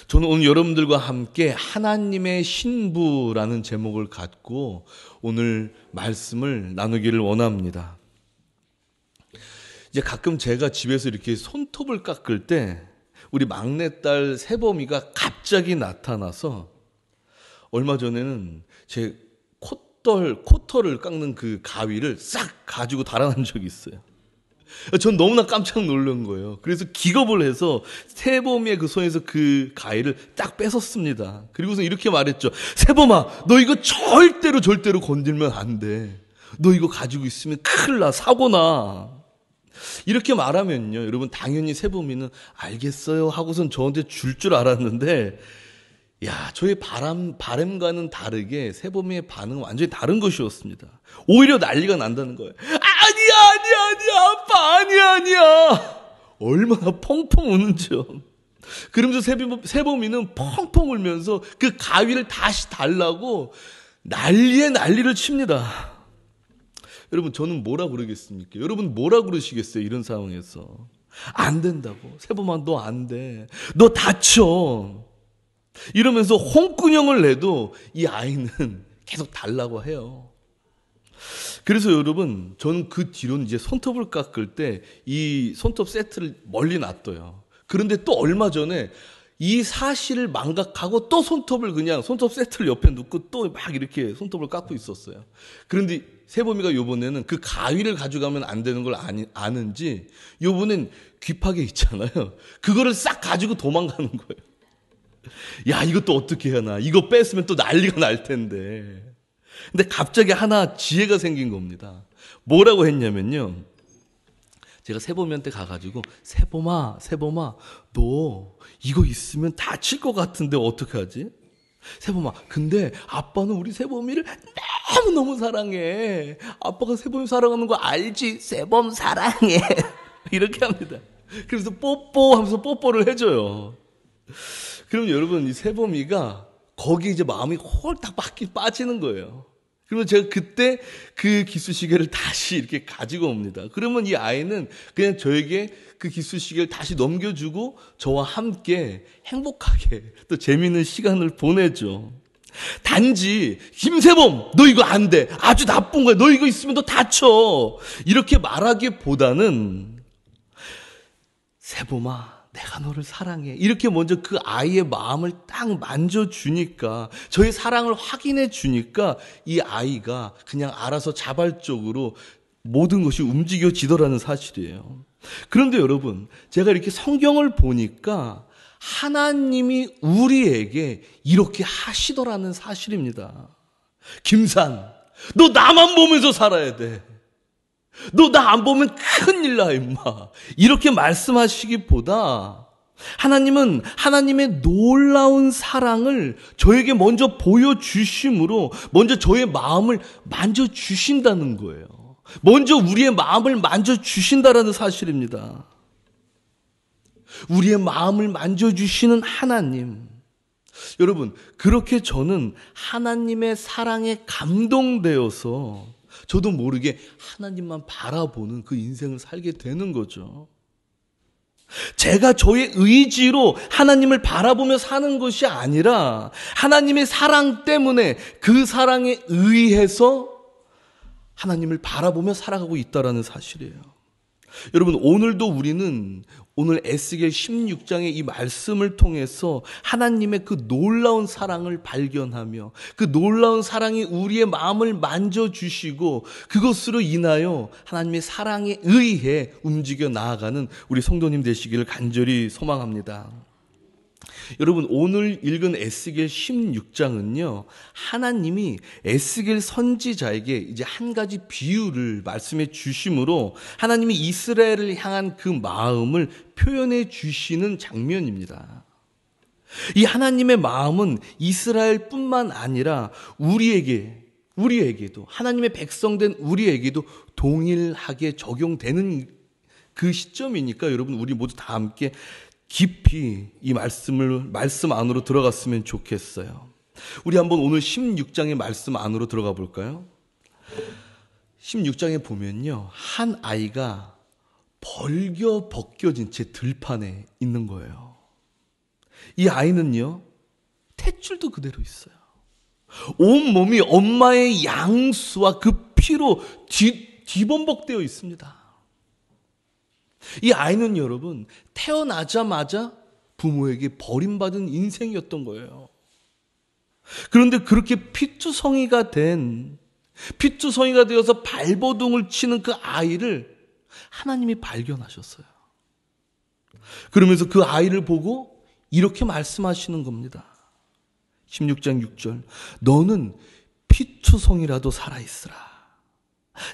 저는 오늘 여러분들과 함께 하나님의 신부라는 제목을 갖고 오늘 말씀을 나누기를 원합니다. 이제 가끔 제가 집에서 이렇게 손톱을 깎을 때 우리 막내딸 세범이가 갑자기 나타나서 얼마 전에는 제 코털을 깎는 그 가위를 싹 가지고 달아난 적이 있어요. 전 너무나 깜짝 놀란 거예요. 그래서 기겁을 해서 세범이의 그 손에서 그 가위를 딱 뺏었습니다. 그리고서 이렇게 말했죠. 세범아, 너 이거 절대로 건들면 안 돼. 너 이거 가지고 있으면 큰일 나, 사고 나. 이렇게 말하면요, 여러분 당연히 세범이는 알겠어요 하고선 저한테 줄 알았는데, 야, 저의 바람과는 다르게 세범이의 반응은 완전히 다른 것이었습니다. 오히려 난리가 난다는 거예요. 아니야, 아빠, 아니야. 얼마나 펑펑 우는지요. 그러면서 세범이는 펑펑 울면서 그 가위를 다시 달라고 난리를 칩니다. 여러분, 저는 뭐라 그러겠습니까? 여러분 뭐라 그러시겠어요? 이런 상황에서. 안 된다고. 세범아, 너 안 돼. 너 다쳐. 이러면서 홍군형을 내도 이 아이는 계속 달라고 해요. 그래서 여러분, 저는 그 뒤로는 이제 손톱을 깎을 때 이 손톱 세트를 멀리 놔둬요. 그런데 또 얼마 전에 이 사실을 망각하고 또 손톱 세트를 옆에 놓고 또 막 이렇게 손톱을 깎고 있었어요. 그런데 세범이가 요번에는 그 가위를 가져가면 안 되는 걸 아는지 요번엔 귀파게 있잖아요. 그거를 싹 가지고 도망가는 거예요. 야, 이것도 어떻게 해야 하나. 이거 뺐으면 또 난리가 날 텐데. 근데 갑자기 하나 지혜가 생긴 겁니다. 뭐라고 했냐면요. 제가 세범이한테 가가지고 세범아, 너 이거 있으면 다칠 것 같은데 어떡하지? 세범아, 근데 아빠는 우리 세범이를 너무너무 사랑해. 아빠가 세범이 사랑하는 거 알지? 세범 사랑해. 이렇게 합니다. 그래서 뽀뽀하면서 뽀뽀를 해줘요. 그럼 여러분, 이 세범이가 거기 이제 마음이 홀딱 빠지는 거예요. 그러면 제가 그때 그 기수시계를 다시 이렇게 가지고 옵니다. 그러면 이 아이는 그냥 저에게 그 기수시계를 다시 넘겨주고 저와 함께 행복하게 또 재미있는 시간을 보내죠. 단지 김세범, 너 이거 안 돼. 아주 나쁜 거야. 너 이거 있으면 너 다쳐. 이렇게 말하기보다는 세범아, 내가 너를 사랑해. 이렇게 먼저 그 아이의 마음을 딱 만져주니까, 저의 사랑을 확인해 주니까 이 아이가 그냥 알아서 자발적으로 모든 것이 움직여지더라는 사실이에요. 그런데 여러분, 제가 이렇게 성경을 보니까 하나님이 우리에게 이렇게 하시더라는 사실입니다. 김산, 너 나만 보면서 살아야 돼. 너 나 안 보면 큰일 나, 임마. 이렇게 말씀하시기보다 하나님은 하나님의 놀라운 사랑을 저에게 먼저 보여주심으로 먼저 저의 마음을 만져주신다는 거예요. 먼저 우리의 마음을 만져주신다라는 사실입니다. 우리의 마음을 만져주시는 하나님. 여러분, 그렇게 저는 하나님의 사랑에 감동되어서 저도 모르게 하나님만 바라보는 그 인생을 살게 되는 거죠. 제가 저의 의지로 하나님을 바라보며 사는 것이 아니라 하나님의 사랑 때문에 그 사랑에 의해서 하나님을 바라보며 살아가고 있다는 사실이에요. 여러분, 오늘도 우리는 오늘 에스겔 16장의 이 말씀을 통해서 하나님의 그 놀라운 사랑을 발견하며 그 놀라운 사랑이 우리의 마음을 만져주시고 그것으로 인하여 하나님의 사랑에 의해 움직여 나아가는 우리 성도님 되시기를 간절히 소망합니다. 여러분, 오늘 읽은 에스겔 16장은요, 하나님이 에스겔 선지자에게 이제 한 가지 비유를 말씀해 주심으로 하나님이 이스라엘을 향한 그 마음을 표현해 주시는 장면입니다. 이 하나님의 마음은 이스라엘뿐만 아니라 우리에게도, 하나님의 백성된 우리에게도 동일하게 적용되는 그 시점이니까 여러분, 우리 모두 다 함께 깊이 이 말씀 안으로 들어갔으면 좋겠어요. 우리 한번 오늘 16장의 말씀 안으로 들어가 볼까요? 16장에 보면요, 한 아이가 벗겨진 채 들판에 있는 거예요. 이 아이는요, 탯줄도 그대로 있어요. 온몸이 엄마의 양수와 그 피로 뒤범벅되어 있습니다. 이 아이는 여러분, 태어나자마자 부모에게 버림받은 인생이었던 거예요. 그런데 그렇게 피투성이가 되어서 발버둥을 치는 그 아이를 하나님이 발견하셨어요. 그러면서 그 아이를 보고 이렇게 말씀하시는 겁니다. 16장 6절. 너는 피투성이라도 살아있으라.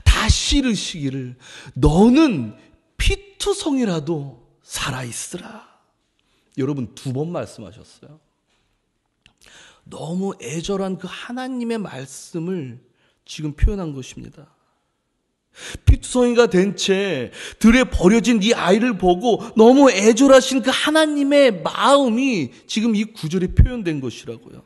다시 이르시기를 너는 피투성이라도 살아있으라. 여러분, 2번 말씀하셨어요. 너무 애절한 그 하나님의 말씀을 지금 표현한 것입니다. 피투성이가 된 채 들에 버려진 이 아이를 보고 너무 애절하신 그 하나님의 마음이 지금 이 구절에 표현된 것이라고요.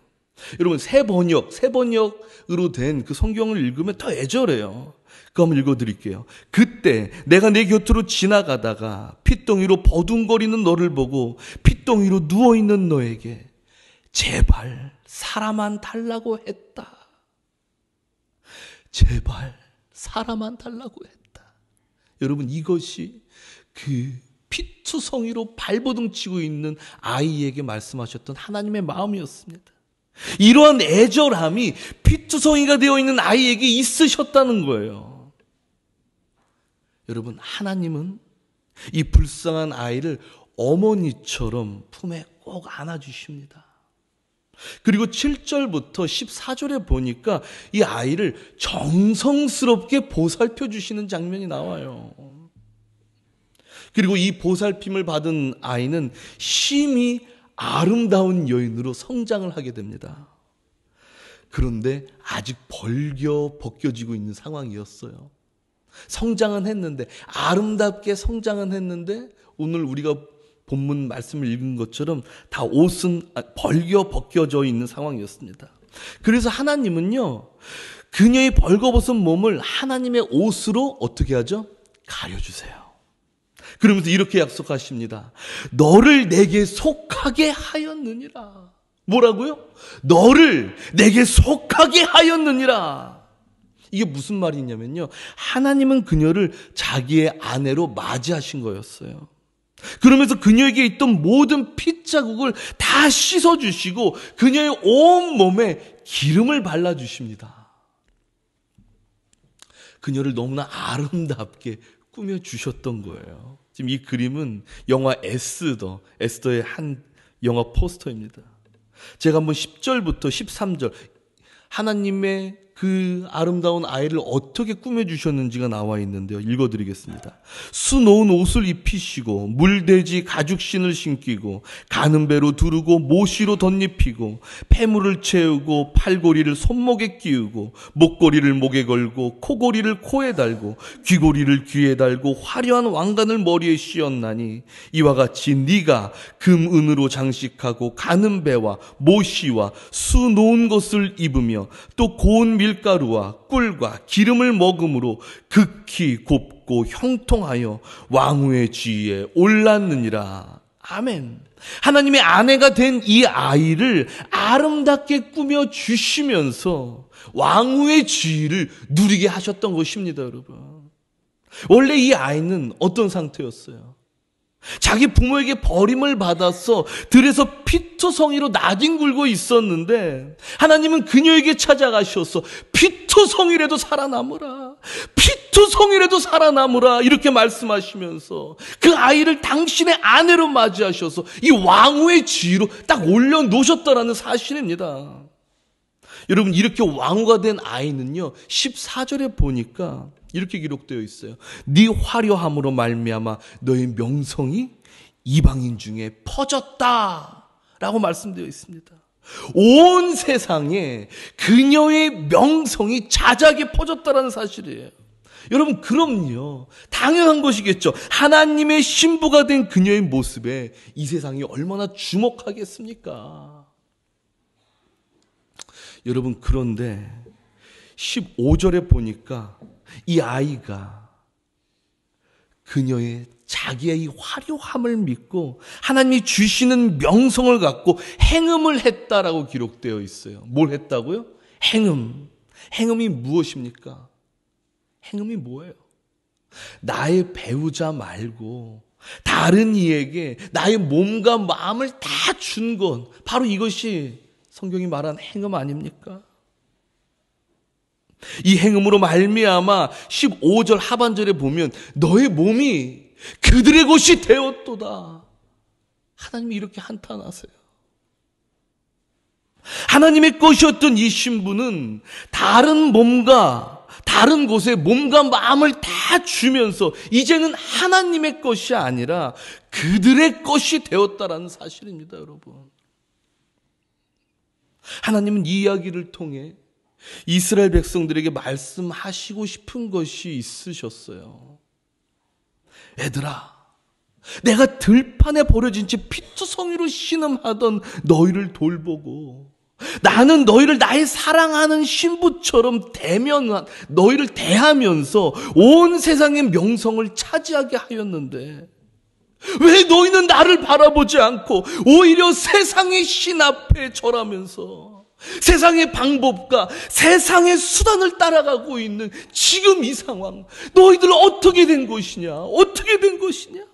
여러분, 새 번역으로 된 그 성경을 읽으면 더 애절해요. 그거 한번 읽어드릴게요. 그때 내가 내 곁으로 지나가다가 핏덩이로 버둥거리는 너를 보고 핏덩이로 누워있는 너에게 제발 사람만 달라고 했다. 제발 사람만 달라고 했다. 여러분, 이것이 그 피투성이로 발버둥치고 있는 아이에게 말씀하셨던 하나님의 마음이었습니다. 이러한 애절함이 피투성이가 되어 있는 아이에게 있으셨다는 거예요. 여러분, 하나님은 이 불쌍한 아이를 어머니처럼 품에 꼭 안아주십니다. 그리고 7절부터 14절에 보니까 이 아이를 정성스럽게 보살펴 주시는 장면이 나와요. 그리고 이 보살핌을 받은 아이는 심히 아름다운 여인으로 성장을 하게 됩니다. 그런데 아직 벗겨지고 있는 상황이었어요. 성장은 했는데, 아름답게 성장은 했는데, 오늘 우리가 본문 말씀을 읽은 것처럼 다 옷은 벗겨져 있는 상황이었습니다. 그래서 하나님은요, 그녀의 벌거벗은 몸을 하나님의 옷으로 어떻게 하죠? 가려주세요. 그러면서 이렇게 약속하십니다. 너를 내게 속하게 하였느니라. 뭐라고요? 너를 내게 속하게 하였느니라. 이게 무슨 말이냐면요, 하나님은 그녀를 자기의 아내로 맞이하신 거였어요. 그러면서 그녀에게 있던 모든 핏자국을 다 씻어주시고 그녀의 온 몸에 기름을 발라주십니다. 그녀를 너무나 아름답게 꾸며주셨던 거예요. 지금 이 그림은 영화 에스더의 한 영화 포스터입니다. 제가 한번 10절부터 13절 하나님의 그 아름다운 아이를 어떻게 꾸며주셨는지가 나와 있는데요. 읽어드리겠습니다. 수놓은 옷을 입히시고 물돼지 가죽신을 신기고 가는 배로 두르고 모시로 덧입히고 폐물을 채우고 팔고리를 손목에 끼우고 목고리를 목에 걸고 코고리를 코에 달고 귀고리를 귀에 달고 화려한 왕관을 머리에 씌웠나니 이와 같이 네가 금 은으로 장식하고 가는 배와 모시와 수놓은 것을 입으며 또 고운 밀가루와 꿀과 기름을 먹음으로 극히 곱고 형통하여 왕후의 지위에 올랐느니라. 아멘. 하나님의 아내가 된 이 아이를 아름답게 꾸며 주시면서 왕후의 지위를 누리게 하셨던 것입니다, 여러분. 원래 이 아이는 어떤 상태였어요? 자기 부모에게 버림을 받아서 들에서 피투성이로 나뒹굴고 있었는데 하나님은 그녀에게 찾아가셔서 피투성이라도 살아남으라, 피투성이라도 살아남으라 이렇게 말씀하시면서 그 아이를 당신의 아내로 맞이하셔서 이 왕후의 지위로 딱 올려놓으셨다라는 사실입니다. 여러분, 이렇게 왕후가 된 아이는요, 14절에 보니까 이렇게 기록되어 있어요. 네 화려함으로 말미암아 너의 명성이 이방인 중에 퍼졌다 라고 말씀되어 있습니다. 온 세상에 그녀의 명성이 자자하게 퍼졌다라는 사실이에요. 여러분, 그럼요, 당연한 것이겠죠. 하나님의 신부가 된 그녀의 모습에 이 세상이 얼마나 주목하겠습니까? 여러분, 그런데 15절에 보니까 이 아이가 그녀의 자기의 이 화려함을 믿고 하나님이 주시는 명성을 갖고 행음을 했다라고 기록되어 있어요. 뭘 했다고요? 행음. 행음이 무엇입니까? 행음이 뭐예요? 나의 배우자 말고 다른 이에게 나의 몸과 마음을 다 준 것, 바로 이것이 성경이 말한 행음 아닙니까? 이 행음으로 말미암아 15절 하반절에 보면 너의 몸이 그들의 것이 되었도다. 하나님이 이렇게 한탄하세요. 하나님의 것이었던 이 신부는 다른 몸과 다른 곳에 몸과 마음을 다 주면서 이제는 하나님의 것이 아니라 그들의 것이 되었다라는 사실입니다, 여러분. 하나님은 이 이야기를 통해 이스라엘 백성들에게 말씀하시고 싶은 것이 있으셨어요. 애들아, 내가 들판에 버려진 채 피투성이로 신음하던 너희를 돌보고 나는 너희를 나의 사랑하는 신부처럼 너희를 대하면서 온 세상의 명성을 차지하게 하였는데 왜 너희는 나를 바라보지 않고 오히려 세상의 신 앞에 절하면서 세상의 방법과 세상의 수단을 따라가고 있는 지금 이 상황, 너희들 어떻게 된 것이냐? 어떻게 된 것이냐?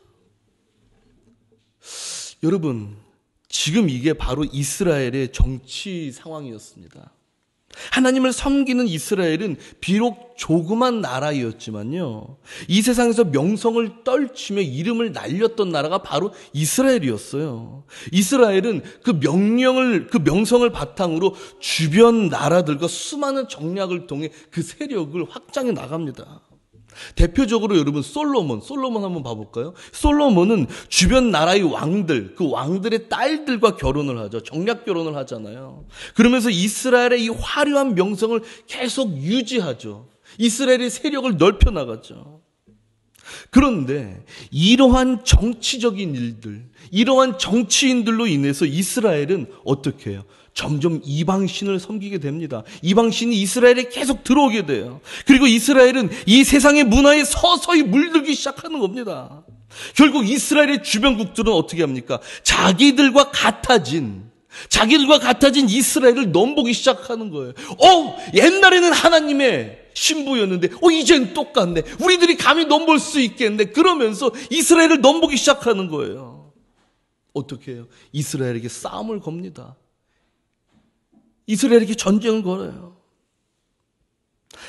여러분, 지금 이게 바로 이스라엘의 정치 상황이었습니다. 하나님을 섬기는 이스라엘은 비록 조그만 나라였지만요, 이 세상에서 명성을 떨치며 이름을 날렸던 나라가 바로 이스라엘이었어요. 이스라엘은 그 명성을 바탕으로 주변 나라들과 수많은 정략을 통해 그 세력을 확장해 나갑니다. 대표적으로 여러분 솔로몬 한번 봐볼까요? 솔로몬은 주변 나라의 왕들, 그 왕들의 딸들과 결혼을 하죠. 정략 결혼을 하잖아요. 그러면서 이스라엘의 이 화려한 명성을 계속 유지하죠. 이스라엘의 세력을 넓혀 나가죠. 그런데 이러한 정치적인 일들, 이러한 정치인들로 인해서 이스라엘은 어떻게 해요? 점점 이방신을 섬기게 됩니다. 이방신이 이스라엘에 계속 들어오게 돼요. 그리고 이스라엘은 이 세상의 문화에 서서히 물들기 시작하는 겁니다. 결국 이스라엘의 주변국들은 어떻게 합니까? 자기들과 같아진 이스라엘을 넘보기 시작하는 거예요. 옛날에는 하나님의 신부였는데 이젠 똑같네. 우리들이 감히 넘볼 수 있겠네. 그러면서 이스라엘을 넘보기 시작하는 거예요. 어떻게 해요? 이스라엘에게 싸움을 겁니다. 이스라엘에게 전쟁을 걸어요.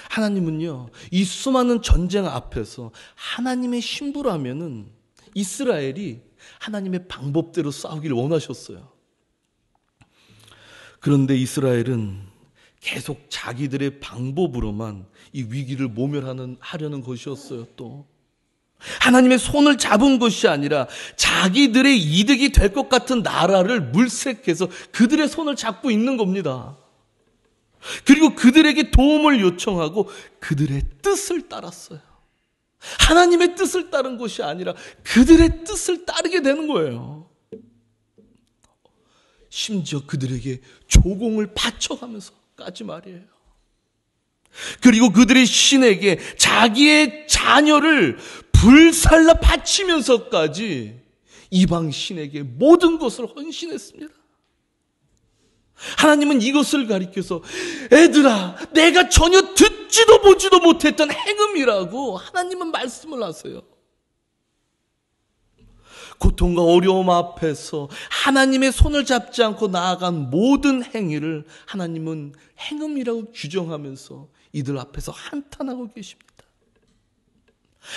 하나님은요, 이 수많은 전쟁 앞에서 하나님의 신부라면은 이스라엘이 하나님의 방법대로 싸우기를 원하셨어요. 그런데 이스라엘은 계속 자기들의 방법으로만 이 위기를 모면하려는 것이었어요. 또 하나님의 손을 잡은 것이 아니라 자기들의 이득이 될 것 같은 나라를 물색해서 그들의 손을 잡고 있는 겁니다. 그리고 그들에게 도움을 요청하고 그들의 뜻을 따랐어요. 하나님의 뜻을 따른 것이 아니라 그들의 뜻을 따르게 되는 거예요. 심지어 그들에게 조공을 바쳐가면서까지 말이에요. 그리고 그들의 신에게 자기의 자녀를 불살라 바치면서까지 이방 신에게 모든 것을 헌신했습니다. 하나님은 이것을 가리켜서 애들아, 내가 전혀 듣지도 보지도 못했던 행음이라고 하나님은 말씀을 하세요. 고통과 어려움 앞에서 하나님의 손을 잡지 않고 나아간 모든 행위를 하나님은 행음이라고 규정하면서 이들 앞에서 한탄하고 계십니다.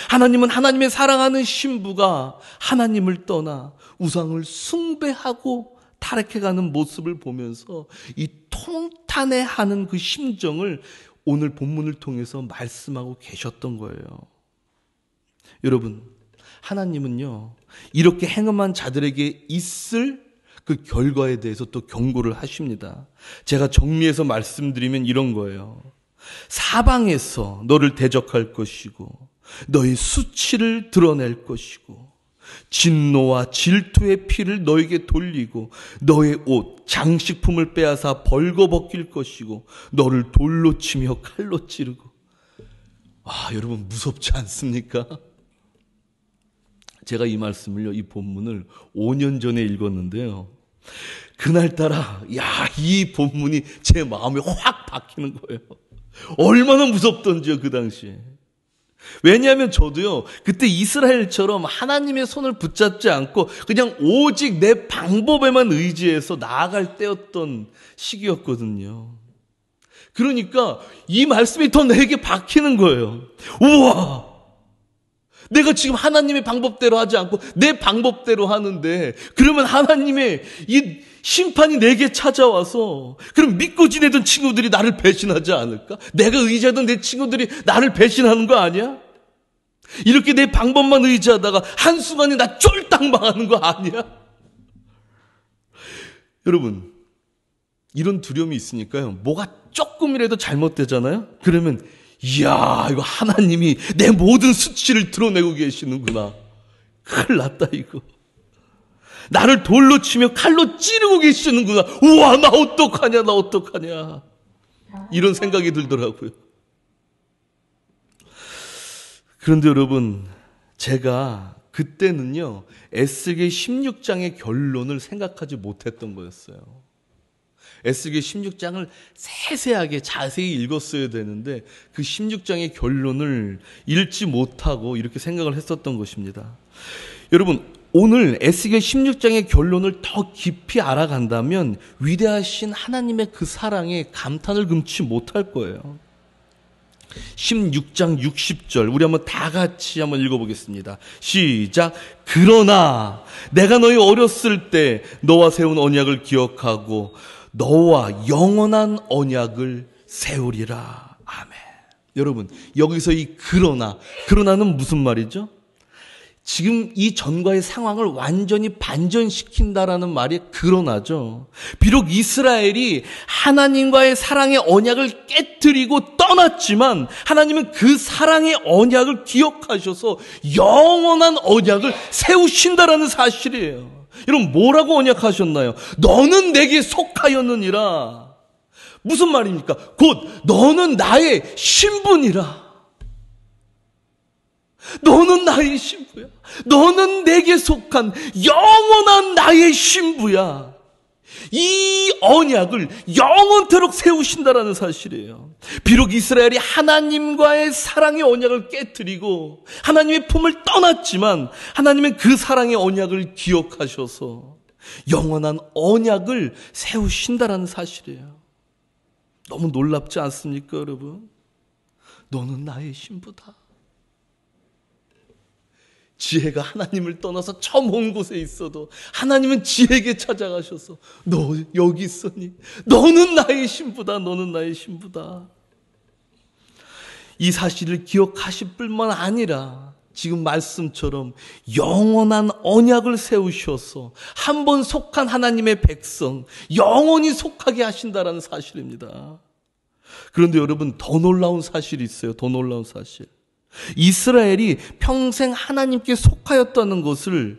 하나님은 하나님의 사랑하는 신부가 하나님을 떠나 우상을 숭배하고 타락해가는 모습을 보면서 이 통탄해하는 그 심정을 오늘 본문을 통해서 말씀하고 계셨던 거예요. 여러분, 하나님은요, 이렇게 행음한 자들에게 있을 그 결과에 대해서 또 경고를 하십니다. 제가 정리해서 말씀드리면 이런 거예요. 사방에서 너를 대적할 것이고 너의 수치를 드러낼 것이고 진노와 질투의 피를 너에게 돌리고 너의 옷, 장식품을 빼앗아 벌거벗길 것이고 너를 돌로 치며 칼로 찌르고. 여러분 무섭지 않습니까? 제가 이 말씀을요, 이 본문을 5년 전에 읽었는데요. 그날따라 이 본문이 제 마음에 확 박히는 거예요. 얼마나 무섭던지요, 그 당시에. 왜냐하면 저도요, 그때 이스라엘처럼 하나님의 손을 붙잡지 않고 그냥 오직 내 방법에만 의지해서 나아갈 때였던 시기였거든요. 그러니까 이 말씀이 더 내게 박히는 거예요. 우와! 내가 지금 하나님의 방법대로 하지 않고 내 방법대로 하는데, 그러면 하나님의 이 심판이 내게 찾아와서 그럼 믿고 지내던 친구들이 나를 배신하지 않을까? 내가 의지하던 내 친구들이 나를 배신하는 거 아니야? 이렇게 내 방법만 의지하다가 한순간에 나 쫄딱 망하는 거 아니야? 여러분, 이런 두려움이 있으니까요, 뭐가 조금이라도 잘못되잖아요? 그러면 이야, 이거 하나님이 내 모든 수치를 드러내고 계시는구나. 큰일 났다, 이거. 나를 돌로 치며 칼로 찌르고 계시는구나. 우와, 나 어떡하냐. 이런 생각이 들더라고요. 그런데 여러분, 제가 그때는요, 에스겔 16장의 결론을 생각하지 못했던 거였어요. 에스겔 16장을 세세하게 자세히 읽었어야 되는데 그 16장의 결론을 읽지 못하고 이렇게 생각을 했었던 것입니다. 여러분, 오늘 에스겔 16장의 결론을 더 깊이 알아간다면 위대하신 하나님의 그 사랑에 감탄을 금치 못할 거예요. 16장 60절 우리 한번 다 같이 한번 읽어보겠습니다. 시작. 그러나 내가 너희 어렸을 때 너와 세운 언약을 기억하고 너와 영원한 언약을 세우리라. 아멘. 여러분, 여기서 이 그러나는 무슨 말이죠? 지금 이 전과의 상황을 완전히 반전시킨다라는 말이 그러나죠. 비록 이스라엘이 하나님과의 사랑의 언약을 깨뜨리고 떠났지만 하나님은 그 사랑의 언약을 기억하셔서 영원한 언약을 세우신다라는 사실이에요. 여러분, 뭐라고 언약하셨나요? 너는 내게 속하였느니라. 무슨 말입니까? 곧 너는 나의 신분이라. 너는 나의 신부야. 너는 내게 속한 영원한 나의 신부야. 이 언약을 영원토록 세우신다라는 사실이에요. 비록 이스라엘이 하나님과의 사랑의 언약을 깨뜨리고 하나님의 품을 떠났지만 하나님은 그 사랑의 언약을 기억하셔서 영원한 언약을 세우신다라는 사실이에요. 너무 놀랍지 않습니까, 여러분? 너는 나의 신부다. 지혜가 하나님을 떠나서 처음 온 곳에 있어도 하나님은 지혜에게 찾아가셔서 너 여기 있으니 너는 나의 신부다. 너는 나의 신부다. 이 사실을 기억하실 뿐만 아니라 지금 말씀처럼 영원한 언약을 세우셔서 한 번 속한 하나님의 백성 영원히 속하게 하신다라는 사실입니다. 그런데 여러분, 더 놀라운 사실이 있어요. 더 놀라운 사실. 이스라엘이 평생 하나님께 속하였다는 것을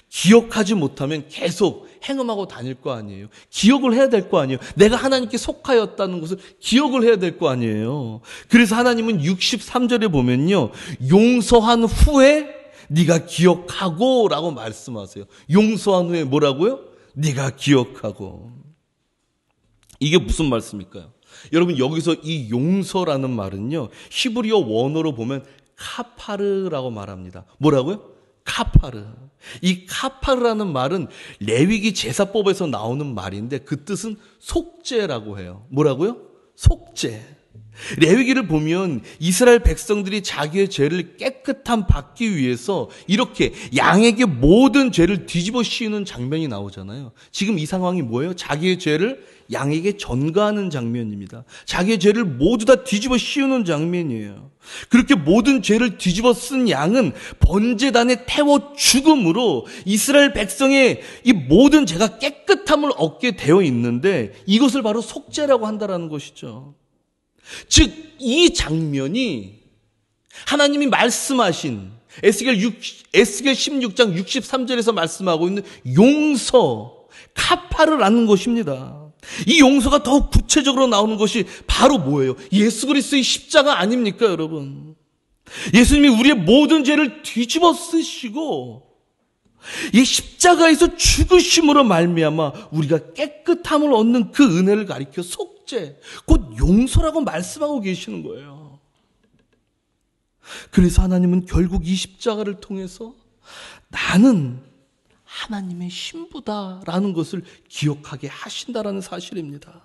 기억하지 못하면 계속 행음하고 다닐 거 아니에요. 기억을 해야 될 거 아니에요. 내가 하나님께 속하였다는 것을 기억을 해야 될 거 아니에요. 그래서 하나님은 63절에 보면요, 용서한 후에 네가 기억하고 라고 말씀하세요. 용서한 후에 뭐라고요? 네가 기억하고. 이게 무슨 말씀일까요? 여러분, 여기서 이 용서라는 말은요, 히브리어 원어로 보면 카파르라고 말합니다. 뭐라고요? 카파르. 이 카파르라는 말은 레위기 제사법에서 나오는 말인데 그 뜻은 속죄라고 해요. 뭐라고요? 속죄. 레위기를 보면 이스라엘 백성들이 자기의 죄를 깨끗함 받기 위해서 이렇게 양에게 모든 죄를 뒤집어 씌우는 장면이 나오잖아요. 지금 이 상황이 뭐예요? 자기의 죄를 양에게 전가하는 장면입니다. 자기의 죄를 모두 다 뒤집어 씌우는 장면이에요. 그렇게 모든 죄를 뒤집어 쓴 양은 번제단에 태워 죽음으로 이스라엘 백성의 이 모든 죄가 깨끗함을 얻게 되어 있는데 이것을 바로 속죄라고 한다라는 것이죠. 즉, 이 장면이 하나님이 말씀하신 에스겔 16장 63절에서 말씀하고 있는 용서, 카파르라는 것입니다. 이 용서가 더욱 구체적으로 나오는 것이 바로 뭐예요? 예수 그리스도의 십자가 아닙니까, 여러분? 예수님이 우리의 모든 죄를 뒤집어 쓰시고 이 십자가에서 죽으심으로 말미암아 우리가 깨끗함을 얻는 그 은혜를 가리켜 속죄, 곧 용서라고 말씀하고 계시는 거예요. 그래서 하나님은 결국 이 십자가를 통해서 나는 하나님의 신부다라는 것을 기억하게 하신다라는 사실입니다.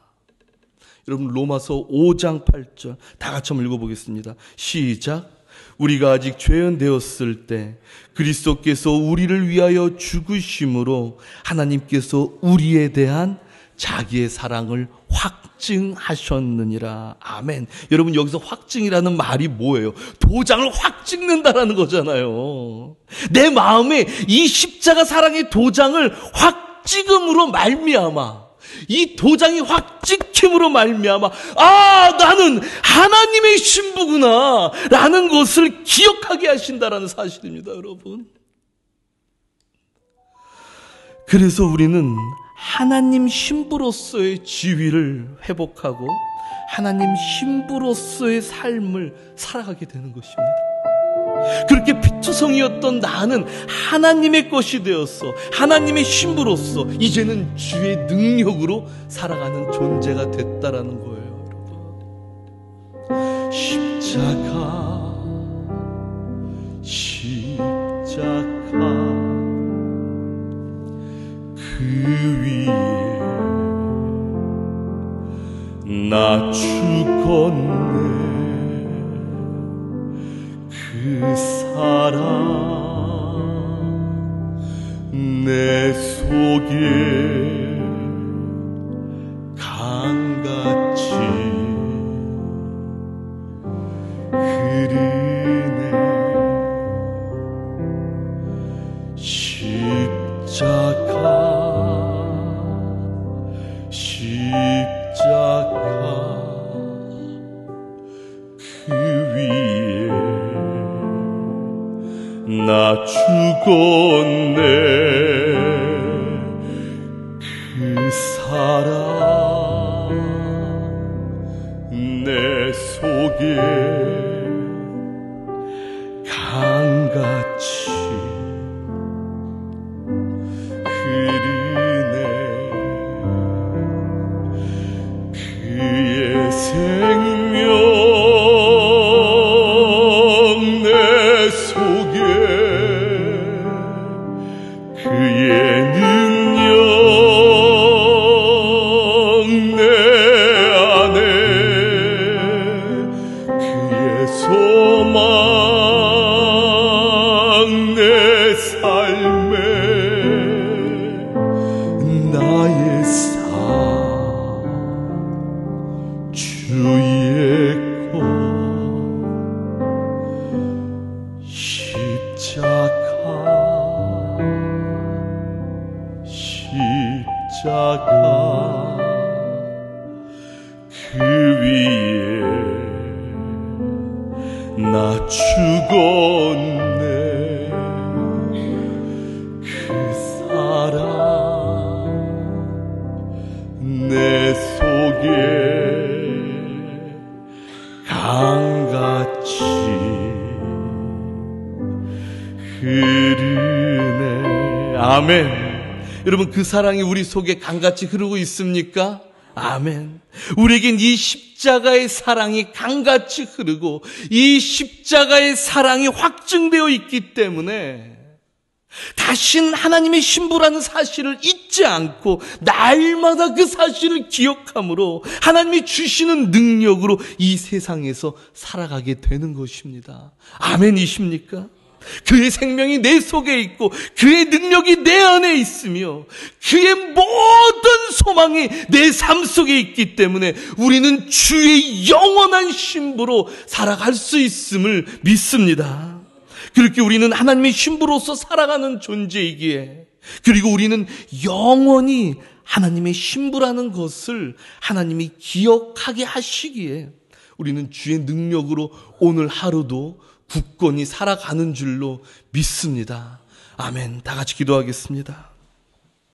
여러분, 로마서 5장 8절 다 같이 한번 읽어보겠습니다. 시작. 우리가 아직 죄인 되었을 때 그리스도께서 우리를 위하여 죽으심으로 하나님께서 우리에 대한 자기의 사랑을 확증하셨느니라. 아멘. 여러분, 여기서 확증이라는 말이 뭐예요? 도장을 확 찍는다라는 거잖아요. 내 마음에 이 십자가 사랑의 도장을 확 찍음으로 말미암아, 이 도장이 확 찍힘으로 말미암아, 아, 나는 하나님의 신부구나 라는 것을 기억하게 하신다라는 사실입니다, 여러분. 그래서 우리는 하나님 신부로서의 지위를 회복하고 하나님 신부로서의 삶을 살아가게 되는 것입니다. 그렇게 피투성이었던 나는 하나님의 것이 되었어. 하나님의 신부로서 이제는 주의 능력으로 살아가는 존재가 됐다라는 거예요, 여러분. 십자가 그 위에 나 죽었네. 그 사랑 내 속에 강같이 흐르네. 십자가 그 위에 나 죽었네. 그 사랑 내 속에 강같이 흐르네. 그의 생명 내 속에, 그의 능력 내 안에, 그의 소망 내 삶에 나의 삶 주의 것 십자가 그 위에 나 죽었네. 그 사랑 내 속에 강같이 흐르네. 아멘. 여러분, 그 사랑이 우리 속에 강같이 흐르고 있습니까? 아멘. 우리에겐 이 십자가의 사랑이 강같이 흐르고 이 십자가의 사랑이 확증되어 있기 때문에 다신 하나님의 신부라는 사실을 잊지 않고 날마다 그 사실을 기억함으로 하나님이 주시는 능력으로 이 세상에서 살아가게 되는 것입니다. 아멘이십니까? 그의 생명이 내 속에 있고 그의 능력이 내 안에 있으며 그의 모든 소망이 내 삶 속에 있기 때문에 우리는 주의 영원한 신부로 살아갈 수 있음을 믿습니다. 그렇게 우리는 하나님의 신부로서 살아가는 존재이기에, 그리고 우리는 영원히 하나님의 신부라는 것을 하나님이 기억하게 하시기에 우리는 주의 능력으로 오늘 하루도 굳건히 살아가는 줄로 믿습니다. 아멘. 다 같이 기도하겠습니다.